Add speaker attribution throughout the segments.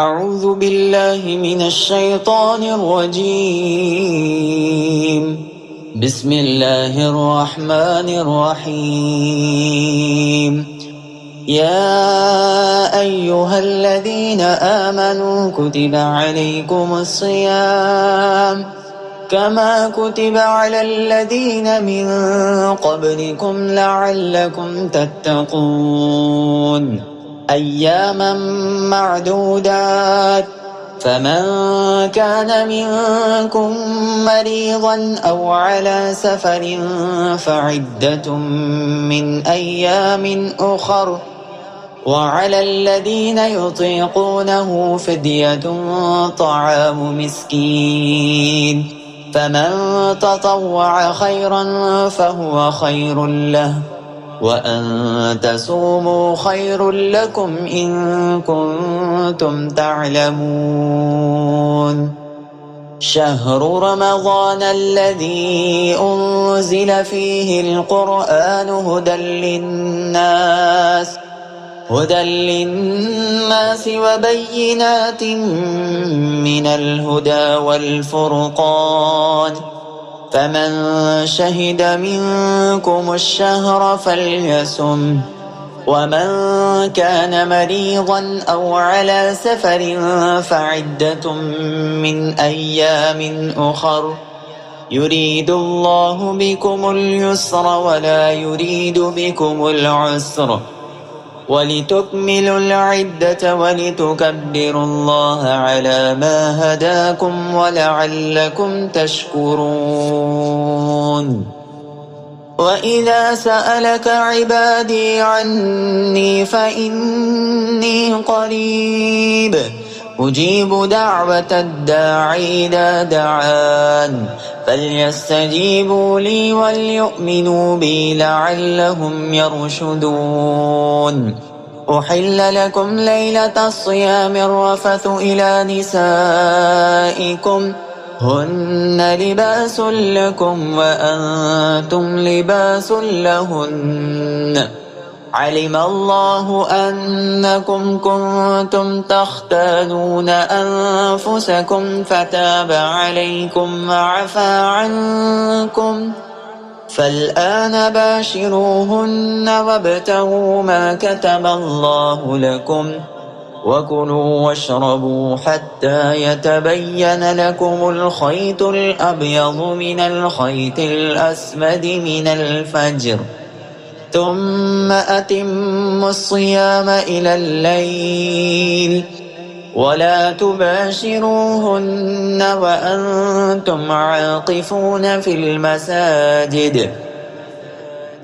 Speaker 1: أعوذ بالله من الشيطان الرجيم. بسم الله الرحمن الرحيم. يا أيها الذين آمنوا كتب عليكم الصيام كما كتب على الذين من قبلكم لعلكم تتقون أياما معدودات فمن كان منكم مريضا أو على سفر فعدة من أيام أخر وعلى الذين يطيقونه فدية طعام مسكين فمن تطوع خيرا فهو خير له وأن تصوموا خير لكم إن كنتم تعلمون. شهر رمضان الذي أنزل فيه القرآن هدى للناس وبينات من الهدى والفرقان فمن شهد منكم الشهر فليصم ومن كان مريضا أو على سفر فعدة من أيام أخر يريد الله بكم اليسر ولا يريد بكم العسر ولتكملوا العدة ولتكبروا الله على ما هداكم ولعلكم تشكرون. وإذا سألك عبادي عني فإني قريب أجيب دعوة الداعي إذا دعان فليستجيبوا لي وليؤمنوا بي لعلهم يرشدون. أحل لكم ليلة الصيام الرفث إلى نسائكم هن لباس لكم وأنتم لباس لهن علم الله أنكم كنتم تختانون أنفسكم فتاب عليكم وعفى عنكم فالآن باشروهن وابتغوا ما كتب الله لكم وكلوا واشربوا حتى يتبين لكم الخيط الأبيض من الخيط الأسود من الفجر ثم أتموا الصيام إلى الليل ولا تباشروهن وأنتم عاقفون في المساجد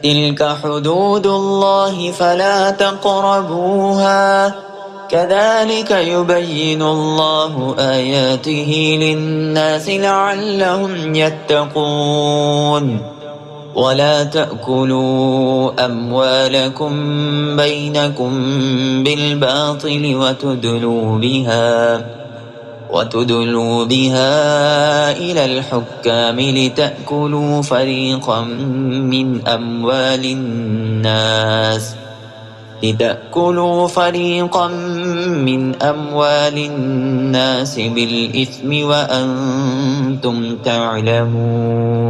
Speaker 1: تلك حدود الله فلا تقربوها كذلك يبين الله آياته للناس لعلهم يتقون. ولا تأكلوا أموالكم بينكم بالباطل وتدلوا بها إلى الحكام لتأكلوا فريقا من أموال الناس بالإثم وأنتم تعلمون.